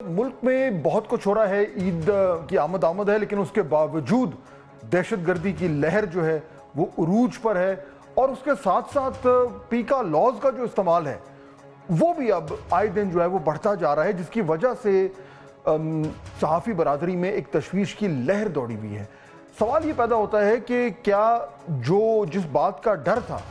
मुल्क में बहुत कुछ हो रहा है, ईद की आमद है, लेकिन उसके बावजूद दहशत गर्दी की लहर जो है वो उरूज पर है और उसके साथ साथ पीका लॉज का जो इस्तेमाल है वो भी अब आए दिन जो है वो बढ़ता जा रहा है, जिसकी वजह से सहाफ़ी बरादरी में एक तशवीश की लहर दौड़ी हुई है। सवाल ये पैदा होता है कि क्या जिस बात का डर था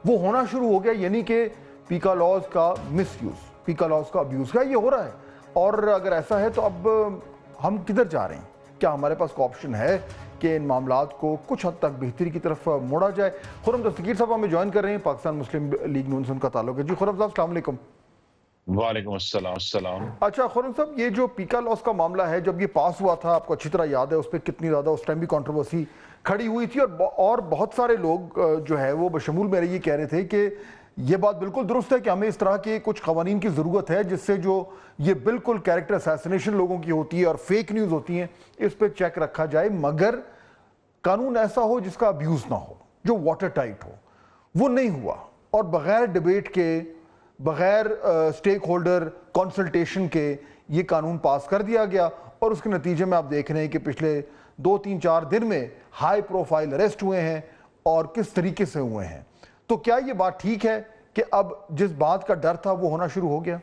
वो होना शुरू हो गया, यानी कि पीका लॉज का मिसयूज़, पीका लॉज का अब्यूज़ का ये हो रहा है। और अगर ऐसा है तो अब हम किधर जा रहे हैं? क्या हमारे पास कोई ऑप्शन है कि इन मामलात को कुछ हद तक बेहतरी की तरफ मोड़ा जाए? खुर्रम दस्तगीर साहब हमें ज्वाइन कर रहे हैं, पाकिस्तान मुस्लिम लीग नून से उनका ताल्लुक है। जी खुर्रम साहब, अस्सलाम वालेकुम। वालेकुम अस्सलाम। अच्छा खुर्रम साहब, ये जो पीका लॉज का मामला है, जब ये पास हुआ था, आपको अच्छी तरह याद है उस पर कितनी ज़्यादा उस टाइम भी कंट्रोवर्सी खड़ी हुई थी और बहुत सारे लोग जो है वो बशमूल मेरे ये कह रहे थे कि ये बात बिल्कुल दुरुस्त है कि हमें इस तरह के कुछ कवानीन की ज़रूरत है जिससे जो ये बिल्कुल कैरेक्टर असैसिनेशन लोगों की होती है और फेक न्यूज़ होती हैं, इस पर चेक रखा जाए, मगर कानून ऐसा हो जिसका अब्यूज़ ना हो, जो वाटर टाइट हो। वो नहीं हुआ और बग़ैर डिबेट के, बग़ैर स्टेक होल्डर कंसल्टेशन के ये कानून पास कर दिया गया और उसके नतीजे में आप देख रहे हैं कि पिछले 2-3-4 दिन में हाई प्रोफाइल अरेस्ट हुए हैं और किस तरीके से हुए हैं। तो क्या ये बात ठीक है कि अब जिस बात का डर था वो होना शुरू हो गया?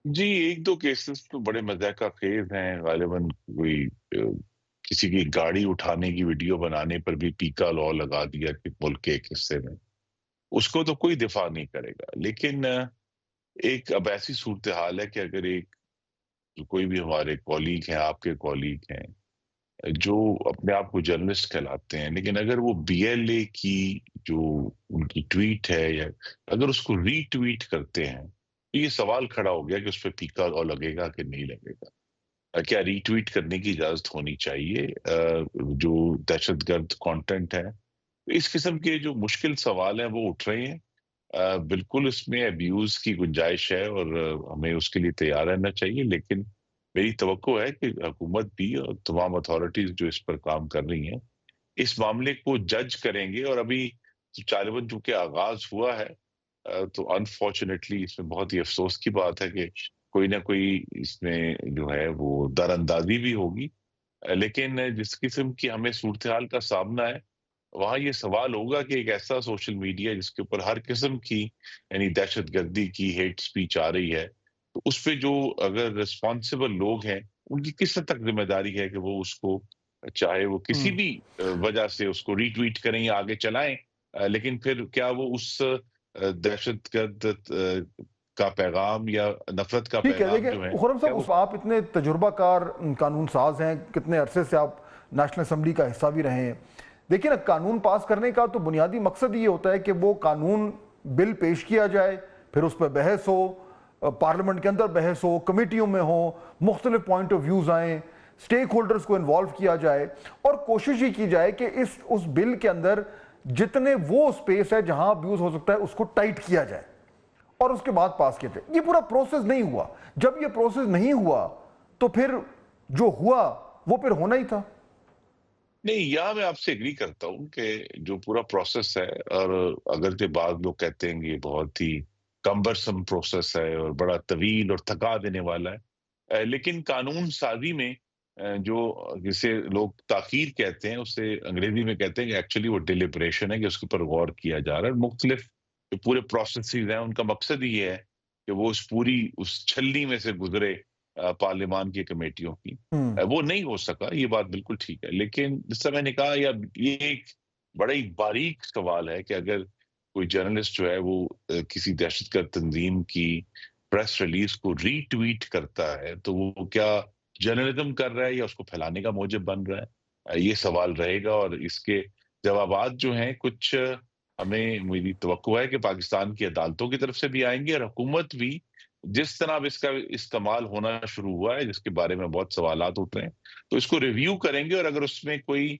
जी, एक दो केसेस तो बड़े मज़ाक का खेज हैं। गालिबन कोई किसी की गाड़ी उठाने की वीडियो बनाने पर भी पीका लॉ लगा दिया कि मुल्क के एक हिस्से में, उसको तो कोई दिफा नहीं करेगा। लेकिन एक अब ऐसी सूरत हाल है कि अगर कोई भी हमारे कॉलीग हैं, आपके कॉलीग हैं, जो अपने आप को जर्नलिस्ट कहलाते हैं, लेकिन अगर वो बीएलए की जो उनकी ट्वीट है या अगर उसको रीट्वीट करते हैं, तो ये सवाल खड़ा हो गया कि उस पर पीका लॉ लगेगा कि नहीं लगेगा। क्या रीट्वीट करने की इजाजत होनी चाहिए जो दहशतगर्द कंटेंट है? इस किस्म के जो मुश्किल सवाल हैं वो उठ रहे हैं। बिल्कुल इसमें अब्यूज की गुंजाइश है और हमें उसके लिए तैयार रहना चाहिए, लेकिन मेरी तवक्को है कि हुकूमत भी और तमाम अथॉरिटीज जो इस पर काम कर रही हैं, इस मामले को जज करेंगे। और अभी तालिबान चूंकि आगाज हुआ है, तो अनफॉर्चुनेटली इसमें बहुत ही अफसोस की बात है कि कोई ना कोई इसमें जो है वो दरअंदाजी भी होगी। लेकिन जिस किस्म की हमें सूरत हाल का सामना है, वहां ये सवाल होगा कि एक ऐसा सोशल मीडिया जिसके ऊपर हर किस्म की यानी दहशतगर्दी की हेट स्पीच आ रही है, तो उस पे जो अगर रिस्पॉन्सिबल लोग हैं, उनकी किस हद तक जिम्मेदारी है कि वो उसको, चाहे वो किसी भी वजह से उसको रीट्वीट करें या आगे चलाएं, लेकिन फिर क्या वो उस दहशतगर्द का पैगाम या नफरत का ठीक है, पैगाम जो है, देखिए खुर्रम क्या वो। साहब, आप इतने तजुर्बाकार कानून साज हैं, कितने अरसे से आप नेशनल असम्बली का हिस्सा भी रहे हैं। देखिए ना, कानून पास करने का तो बुनियादी मकसद ये होता है कि वो कानून बिल पेश किया जाए, फिर उस पर बहस हो, पार्लियामेंट के अंदर बहस हो, कमेटियों में हो, मुख्तलिफ पॉइंट ऑफ व्यूज आए, स्टेक होल्डर्स को इन्वॉल्व किया जाए और कोशिश ही की जाए कि उस बिल के अंदर जितने वो स्पेस है जहां अब्यूज हो सकता है उसको टाइट किया जाए और उसके बाद पास किए थे। ये पूरा प्रोसेस नहीं हुआ। जब ये प्रोसेस नहीं हुआ तो फिर जो हुआ वो फिर होना ही था। नहीं, यहाँ मैं आपसे एग्री करता हूँ कि जो पूरा प्रोसेस है, और अगर के बाद लोग कहते हैं कि ये बहुत ही कम्बरसम प्रोसेस है और बड़ा तवील और थका देने वाला है, लेकिन कानून साजी में जो जिसे लोग ताखीर कहते हैं, उसे अंग्रेजी में कहते हैं कि एक्चुअली वो डिलिब्रेशन है, कि उसके ऊपर गौर किया जा रहा है। मुख्तलिफ जो पूरे प्रोसेसेस हैं उनका मकसद ही है कि वो उस छलनी में से गुजरे, पार्लियामान की कमेटियों की। वो नहीं हो सका, ये बात बिल्कुल ठीक है। लेकिन जैसा मैंने कहा, ये एक बड़ा ही बारीक सवाल है कि अगर कोई जर्नलिस्ट जो है वो किसी दहशतगर्द तंजीम की प्रेस रिलीज को रीट्वीट करता है, तो वो क्या जर्नलिज्म कर रहा है या उसको फैलाने का मौजब बन रहा है? ये सवाल रहेगा और इसके जवाबात जो हैं कुछ हमें, मेरी तवक्को है कि पाकिस्तान की अदालतों की तरफ से भी आएंगे, और हुकूमत भी जिस तरह अब इसका इस्तेमाल होना शुरू हुआ है, जिसके बारे में बहुत सवालात उठ रहे हैं, तो इसको रिव्यू करेंगे। और अगर उसमें कोई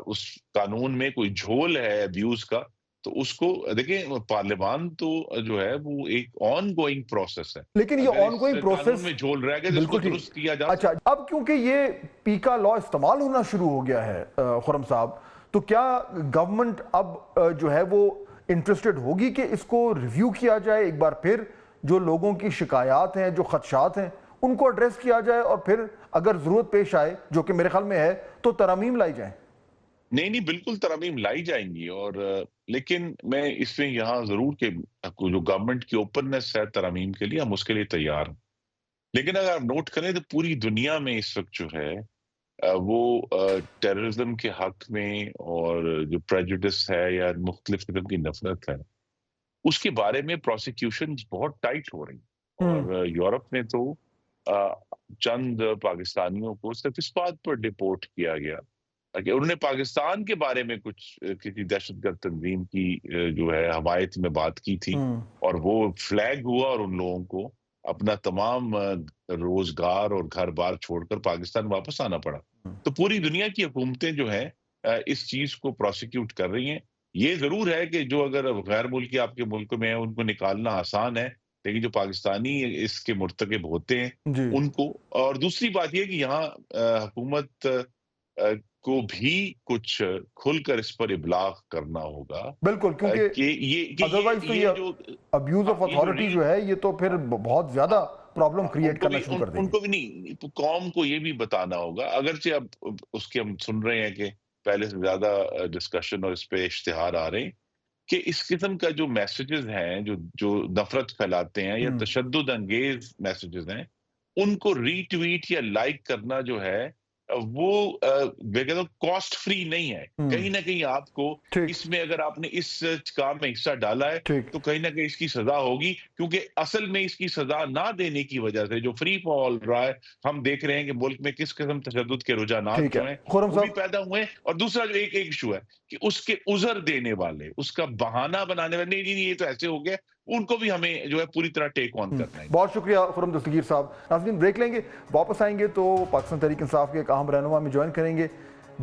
उस कानून में कोई झोल है अब्यूज का, तो उसको देखिए, पार्लियामान तो जो है वो एक ऑन गोइंग प्रोसेस है। लेकिन ये अगर ऑन इस गोइंग कानून प्रोसेस में झोल रह गया तो इसको बिल्कुल ठीक। दुरुस्त किया जा अच्छा, अब क्योंकि ये पीका लॉ इस्तेमाल होना शुरू हो गया है खुर्रम साहब, तो क्या गवर्नमेंट अब जो है वो इंटरेस्टेड होगी कि इसको रिव्यू किया जाए एक बार फिर, جو لوگوں کی شکایات ہیں، جو خدشات ہیں، ان کو ایڈریس کیا جائے اور پھر اگر ضرورت پیش آئے، جو کہ میرے خیال میں ہے، تو ترامیم لائی جائیں؟ نہیں بالکل ترامیم لائی جائیں گی، اور لیکن میں اس میں یہاں ضرور کہ جو گورنمنٹ کی اوپننس ہے ترامیم کے لیے، ہم اس کے لیے تیار ہیں. لیکن اگر آپ نوٹ کریں تو پوری دنیا میں اس وقت جو ہے وہ ٹیررزم کے حق میں، اور جو پریجوڈس ہے یا مختلف قسم کی نفرت ہے، اس کے بارے میں پروسیکیوشن بہت ٹائٹ ہو رہی ہیں. اور یورپ میں تو چند پاکستانیوں کو صرف اس بات پر ڈپورٹ کیا گیا کہ انہوں نے پاکستان کے بارے میں کچھ کسی دہشت گرد تنظیم کی جو ہے حمایت میں بات کی تھی، اور وہ فلیگ ہوا، اور ان لوگوں کو اپنا تمام روزگار اور گھر بار چھوڑ کر پاکستان واپس آنا پڑا. تو پوری دنیا کی حکومتیں جو ہیں اس چیز کو پروسیکیوٹ کر رہی ہیں. یہ ضرور ہے کہ جو اگر غیر ملکی آپ کے ملک میں ہیں ان کو نکالنا آسان ہے، لیکن جو پاکستانی اس کے مرتکب ہوتے ہیں جی ان کو. اور دوسری بات یہ کہ یہاں حکومت کو بھی کچھ کھل کر اس پر ابلاغ کرنا ہوگا بالکل، کیونکہ کہ ادروائز تو یہ جو ابیوز آف اتھارٹی جو ہے یہ تو پھر بہت زیادہ پرابلم کریٹ کرنا شروع کر دے ان گی. کو بھی نہیں، قوم کو یہ بھی بتانا ہوگا. اگرچہ اب اس کے ہم سن رہے ہیں کہ پہلے سے زیادہ ڈسکشن اور اس پہ اشتہار آ رہے ہیں کہ اس قسم کا جو میسیجز ہیں جو نفرت پھیلاتے ہیں یا تشدد انگیز میسیجز ہیں، ان کو ری ٹویٹ یا لائک کرنا جو ہے وہ میں کہتا ہوں کاسٹ فری نہیں ہے. کہیں نہ کہیں آپ کو اس میں اگر آپ نے اس کام میں حصہ ڈالا ہے تو کہیں نہ کہیں اس کی سزا ہوگی، کیونکہ اصل میں اس کی سزا نہ دینے کی وجہ سے جو فری فال رہا ہے، ہم دیکھ رہے ہیں کہ ملک میں کس قسم تشدد کے رجحانات جو ہیں وہ بھی پیدا ہوئے ہیں. اور دوسرا جو ایک ایشو ہے کہ اس کے عذر دینے والے، اس کا بہانہ بنانے والے، نہیں یہ تو ایسے ہو گیا، ان کو بھی ہمیں جو ہے پوری طرح ٹیک آن کرنا ہے. بہت شکریہ خرم دستگیر صاحب. ناظرین بریک لیں گے، واپس آئیں گے تو پاکستان تحریک انصاف کے ایک اہم رہنما میں جوائن کریں گے،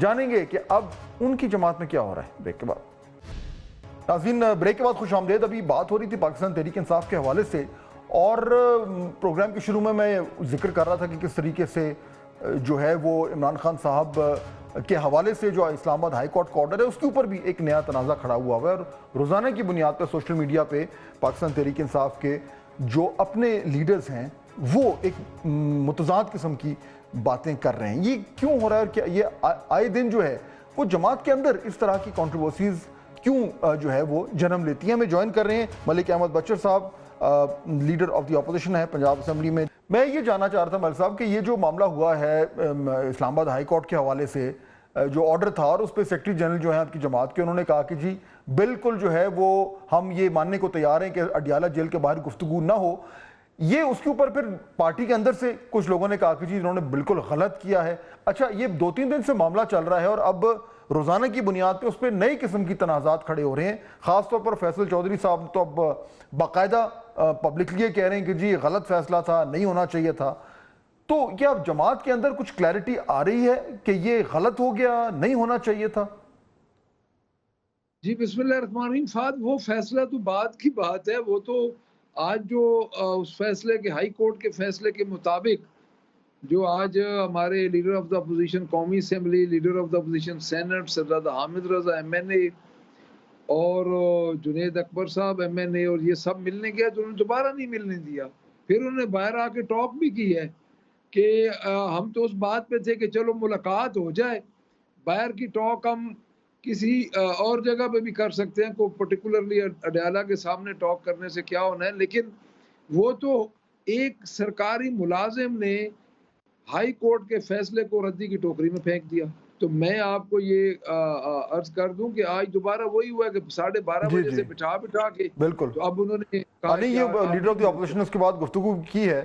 جانیں گے کہ اب ان کی جماعت میں کیا ہو رہا ہے. بریک کے بعد. ناظرین بریک کے بعد خوش آمدید. ابھی بات ہو رہی تھی پاکستان تحریک انصاف کے حوالے سے، اور پروگرام کے شروع میں ذکر کر رہا تھا کہ کس طریقے سے جو ہے وہ عمران خان صاحب کے حوالے سے جو اسلام آباد ہائی کورٹ کا آرڈر ہے اس کے اوپر بھی ایک نیا تنازع کھڑا ہوا ہے، اور روزانہ کی بنیاد پہ سوشل میڈیا پہ پاکستان تحریک انصاف کے جو اپنے لیڈرز ہیں وہ ایک متضاد قسم کی باتیں کر رہے ہیں. یہ کیوں ہو رہا ہے، اور کیا یہ آئے دن جو ہے وہ جماعت کے اندر اس طرح کی کنٹروورسیز کیوں جو ہے وہ جنم لیتی ہیں؟ ہمیں جوائن کر رہے ہیں ملک احمد بچر صاحب، لیڈر آف دی اپوزیشن ہے پنجاب اسمبلی میں. میں یہ جاننا چاہ رہا تھا ملک صاحب کہ یہ جو معاملہ ہوا ہے اسلام آباد ہائی کورٹ کے حوالے سے، جو آرڈر تھا اور اس پہ سیکرٹری جنرل جو ہیں آپ کی جماعت کے، انہوں نے کہا کہ جی بالکل جو ہے وہ ہم یہ ماننے کو تیار ہیں کہ اڈیالہ جیل کے باہر گفتگو نہ ہو. یہ اس کے اوپر پھر پارٹی کے اندر سے کچھ لوگوں نے کہا کہ جی انہوں نے بالکل غلط کیا ہے. اچھا، یہ 2-3 دن سے معاملہ چل رہا ہے اور اب روزانہ کی بنیاد پہ اس پہ نئی قسم کی تنازعات کھڑے ہو رہے ہیں. خاص طور پر فیصل چودھری صاحب تو اب باقاعدہ پبلکلی کہہ رہے ہیں کہ جی غلط فیصلہ تھا، نہیں ہونا چاہیے تھا. تو کیا اب جماعت کے اندر کچھ کلیئرٹی آ رہی ہے کہ یہ غلط ہو گیا، نہیں ہونا چاہیے تھا؟ جی بسم اللہ الرحمن الرحیم. فہد، وہ فیصلہ تو بعد کی بات ہے. وہ تو آج جو اس فیصلے کے ہائی کورٹ کے فیصلے کے مطابق جو آج ہمارے لیڈر آف دا اپوزیشن قومی اسمبلی، leader of the opposition senate Sardar Hamid Raza M N A اور جنید اکبر صاحب ایم این اے اور یہ سب ملنے گیا تو انہوں نے دوبارہ نہیں ملنے دیا. پھر انہوں نے باہر آ کے ٹاک بھی کی ہے کہ ہم تو اس بات پہ تھے کہ چلو ملاقات ہو جائے، باہر کی ٹاک ہم کسی اور جگہ پہ بھی کر سکتے ہیں، کو پرٹیکولرلی اڈیالہ کے سامنے ٹاک کرنے سے کیا ہونا ہے. لیکن وہ تو ایک سرکاری ملازم نے ہائی کورٹ کے فیصلے کو ردی کی ٹوکری میں پھینک دیا. تو میں آپ کو یہ عرض کر دوں کہ آج دوبارہ وہی ہوا کہ 12:30 بجے سے بٹھا کے بالکل. تو اب انہوں نے کہا نہیں، یہ لیڈر آف دی اپوزیشن اس کے بعد گفتگو کی ہے